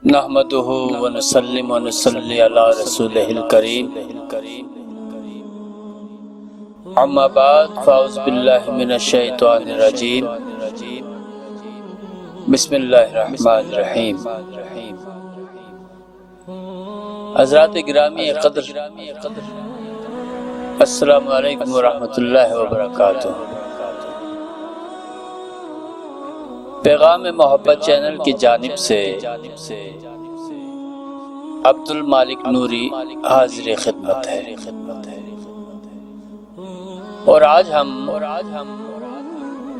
نحمدہ ونسلم ونصلی علی رسولہ الکریم اما بعد فاعوذ باللہ من الشیطان الرجیم بسم اللہ الرحمن الرحیم۔ حضرات گرامی قدر، السلام علیکم ورحمۃ اللہ وبرکاتہ۔ پیغام محبت چینل کی جانب سے عبد المالک نوری حاضر خدمت ہے، اور آج ہم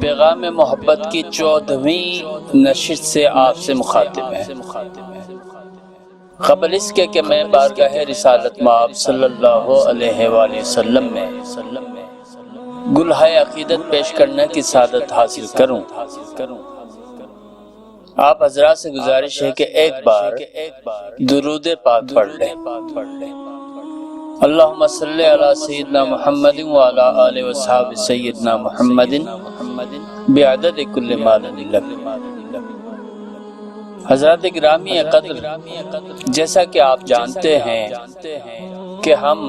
پیغام محبت کی 14ویں نشست سے آپ سے مخاطب ہیں۔ قبل اس کے کہ میں بارگاہ رسالت مآب صلی اللہ علیہ وآلہ وسلم میں گلہائے عقیدت پیش کرنے کی سعادت حاصل کروں، آپ حضرات سے گزارش ہے کہ ایک بار درود پاک پڑھ لیں۔ اللہم صلی علی سیدنا محمد وعلی آلہ وصحبہ سیدنا محمد بعدد کل مال لک۔ حضرات گرامی قدر، جیسا کہ آپ جانتے ہیں کہ ہم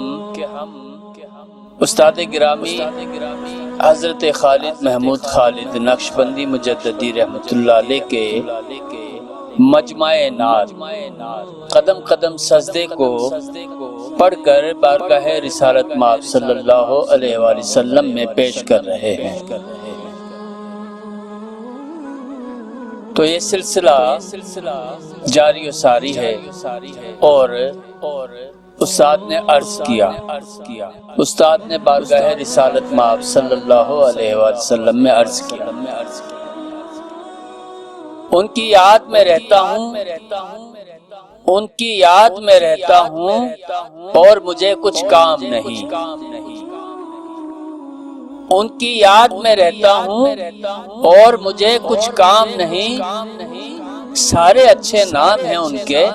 استاد گرامی حضرت خالد محمود خالد نقشبندی مجددی رحمۃ اللہ علیہ کے مجمع نار قدم قدم سجدے کو پڑھ کر بارگاہ رسالت مآب صلی اللہ علیہ وآلہ وسلم میں پیش کر رہے ہیں۔ تو یہ سلسلہ جاری و ساری ہے، اور استاد نے عرض کیا، استاد نے بارگاہ رسالت مآب صلی اللہ علیہ وآلہ وسلم میں عرض کیا، ان کی یاد میں رہتا ہوں، ان کی یاد میں رہتا ہوں اور مجھے کچھ کام نہیں، ان کی یاد میں رہتا ہوں اور مجھے کچھ کام نہیں، سارے اچھے نام ہیں ان کے،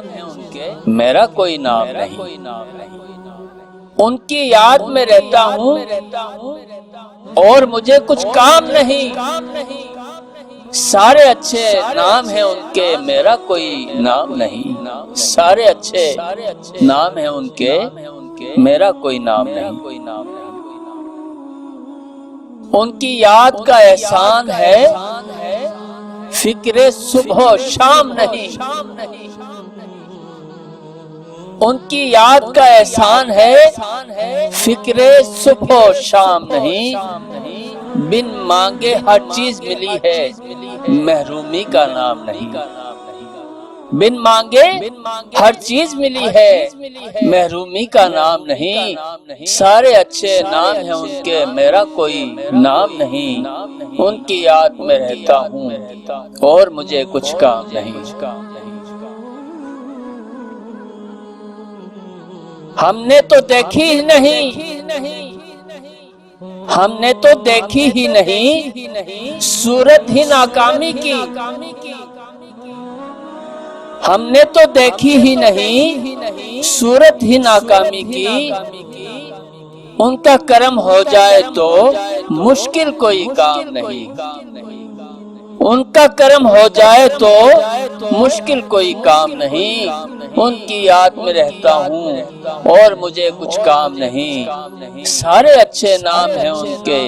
میرا کوئی نام نہیں۔ ان کی یاد میں رہتا ہوں اور مجھے کچھ کام نہیں، سارے اچھے نام ہیں ان کے، میرا کوئی نام نہیں، سارے اچھے نام ہیں ان کے، میرا کوئی نام نہیں۔ ان کی یاد کا احسان ہے، فکر صبح و شام نہیں، ان کی یاد کا احسان ہے، فکر صبح و شام نہیں، بن مانگے ہر چیز ملی ہے، محرومی کا نام نہیں، بن مانگے ہر چیز ملی ہے، محرومی کا نام نہیں، سارے اچھے نام ہیں ان کے، میرا کوئی نام نہیں، ان کی یاد میں رہتا ہوں اور مجھے کچھ کام نہیں۔ ہم نے تو دیکھی ہی نہیں، ہم نے تو دیکھی ہی نہیں، صورت ہی ناکامی کی، ہم نے تو دیکھی ہی نہیں، صورت ہی ناکامی کی، ان کا کرم ہو جائے تو مشکل کوئی کام نہیں، ان کا کرم ہو جائے تو مشکل کوئی کام نہیں، ان کی یاد میں رہتا ہوں اور مجھے کچھ کام نہیں، سارے اچھے نام ہیں ان کے،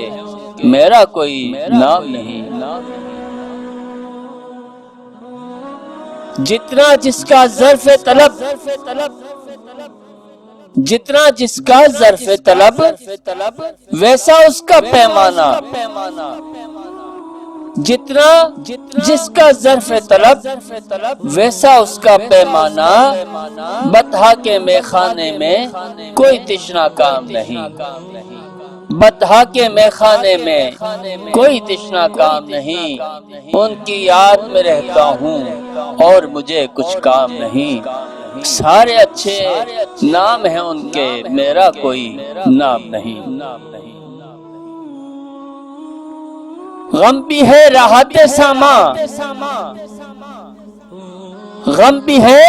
میرا کوئی نام نہیں۔ جتنا جس کا ظرف طلب، جتنا جس کا ظرف طلب، ویسا اس کا پیمانہ، جتنا جس کا ظرف طلب ویسا اس کا پیمانہ، بطحا کے میخانے میں کوئی تشنا کام نہیں، بطحا کے میخانے میں کوئی تشنا کام نہیں، ان کی یاد میں رہتا ہوں اور مجھے کچھ کام نہیں، سارے اچھے نام ہیں ان کے، میرا کوئی نام نہیں۔ غم بھی ہے راحت ساما، غم بھی ہے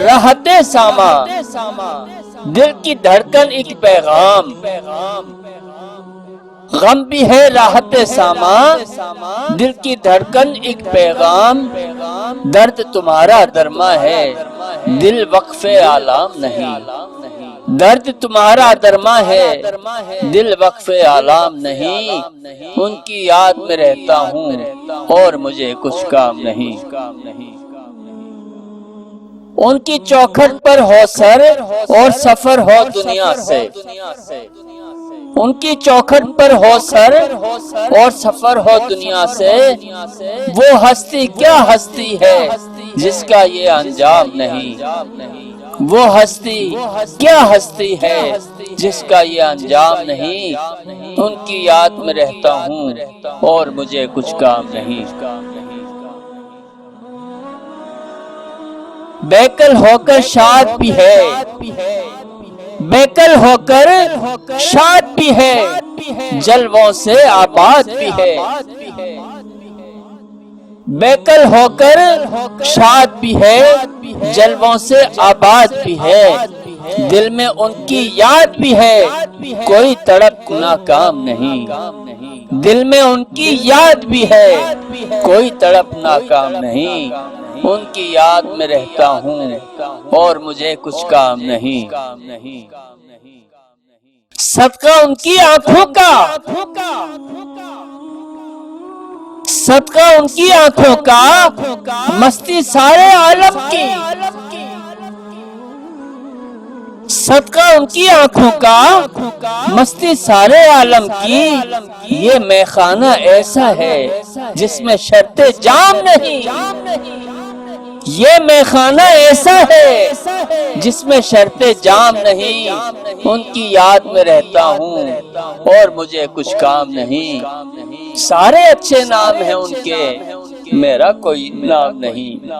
راحت ساما، دل کی دھڑکن ایک پیغام، غم بھی ہے راحت ساما، دل کی دھڑکن ایک پیغام، درد تمہارا درما ہے، دل وقف عالم نہیں، درد تمہارا درما ہے، دل وقف عالم نہیں، ان کی یاد میں رہتا ہوں اور مجھے کچھ کام نہیں، ان کی چوکھٹ پر ہو سر اور سفر ہو دنیا سے، ان کی چوکھٹ پر ہو سر اور سفر ہو دنیا سے، وہ ہستی کیا ہستی ہے جس کا یہ انجام نہیں، وہ ہستی کیا ہستی ہے جس کا یہ انجام نہیں، ان کی یاد میں رہتا ہوں اور مجھے کچھ کام نہیں، بیکل ہو کر شاد بھی ہے، بیکل ہو کر شاد بھی ہے، جلووں سے آباد بھی ہے، بیکل ہو کر شاد بھی ہے، جلووں سے آباد بھی ہے، دل میں ان کی یاد بھی ہے، کوئی تڑپ ناکام نہیں، دل میں ان کی یاد بھی ہے، کوئی تڑپ ناکام نہیں، ان کی یاد میں رہتا ہوں اور مجھے کچھ کام نہیں، صدقہ ان کی آنکھوں کا، صدقہ ان کی آنکھوں کا، مستی سارے عالم کی، صدقہ ان کی آنکھوں کا، مستی سارے عالم کی، یہ میخانہ ایسا ہے جس میں شرط جام نہیں، یہ میخانہ ایسا ہے جس میں شرط جام نہیں، ان کی یاد میں رہتا ہوں اور مجھے کچھ کام نہیں، سارے اچھے نام ہیں ان کے، میرا کوئی نام نہیں،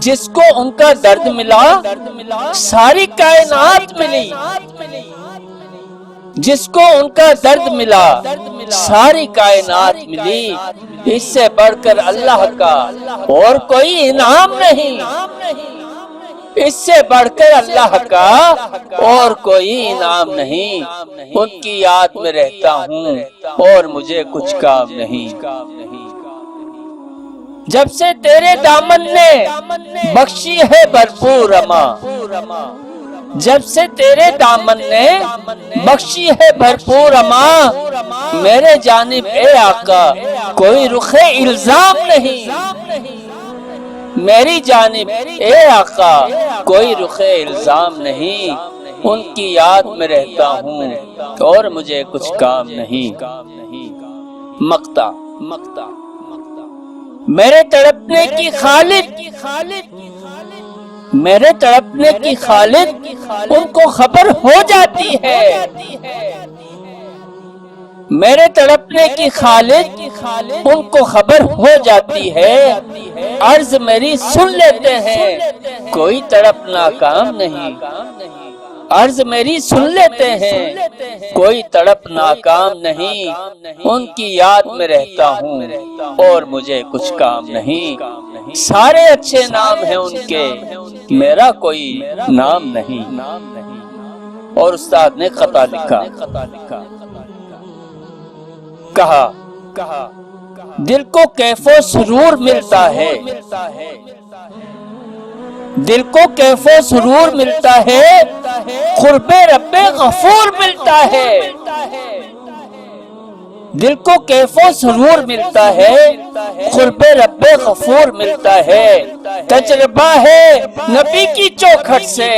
جس کو ان کا درد ملا ساری کائنات ملی، جس کو ان کا درد ملا ساری کائنات ملی، اس سے بڑھ کر اللہ کا اور کوئی انعام نہیں، اس سے بڑھ کر اللہ کا اور کوئی انعام نہیں، ان کی یاد میں رہتا ہوں اور مجھے کچھ کام نہیں، جب سے تیرے دامن نے بخشی ہے بھرپور اما، جب سے تیرے دامن نے بخشی ہے بھرپور اما، میرے جانب اے آقا کوئی رخ الزام نہیں، میری جانب اے آقا کوئی رخ الزام نہیں، ان کی یاد میں رہتا ہوں اور مجھے کچھ کام نہیں، مقطع میرے تڑپنے کی خالد، میرے تڑپنے کی خالد ان کو خبر ہو جاتی ہے، میرے تڑپنے کی خالد ان کو خبر ہو جاتی ہے، عرض میری سن لیتے ہیں کوئی تڑپ ناکام نہیں، عرض میری سن لیتے ہیں کوئی تڑپ ناکام نہیں، ان کی یاد میں رہتا ہوں اور مجھے کچھ کام نہیں، سارے اچھے نام ہیں ان کے، میرا کوئی نام نہیں، اور استاد نے خطا لکھا، کہا دل کو کیف و سرور ملتا ہے، دل کو کیف و سرور ملتا ہے، قرب رب غفور ملتا ہے، دل کو کیف و سرور ملتا ہے، قرب رب غفور ملتا ہے، تجربہ ہے نبی کی چوکھٹ سے،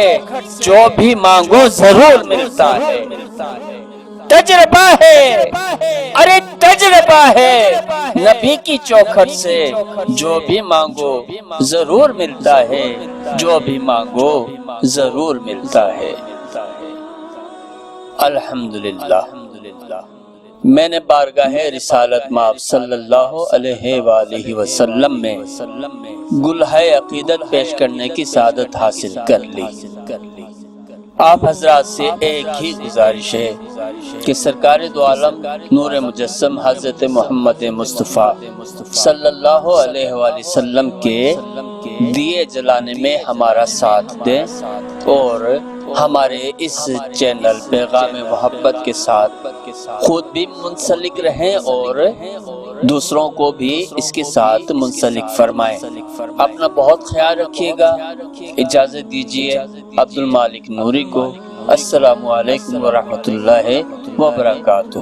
جو بھی مانگو ضرور ملتا ہے، تجربہ ہے ارے تجربہ ہے نبی کی چوکھٹ سے، جو بھی مانگو ضرور ملتا ہے، جو بھی مانگو ضرور ملتا ہے، الحمدللہ۔ میں نے بارگاہ رسالت مآب صلی اللہ علیہ وآلہ وسلم میں گلہائے عقیدت پیش کرنے کی سعادت حاصل کر لی۔ آپ حضرات سے ایک ہی گزارش ہے کہ سرکار دو عالم نور مجسم حضرت محمد مصطفیٰ صلی اللہ علیہ وآلہ وسلم کے دیے جلانے میں ہمارا ساتھ دیں اور ہمارے اس چینل پیغام محبت کے ساتھ خود بھی منسلک رہیں اور دوسروں کو بھی اس کے ساتھ منسلک فرمائیں۔ اپنا بہت خیال رکھیے گا۔ اجازت دیجیے عبد المالک نوری کو۔ السلام علیکم ورحمۃ اللہ وبرکاتہ۔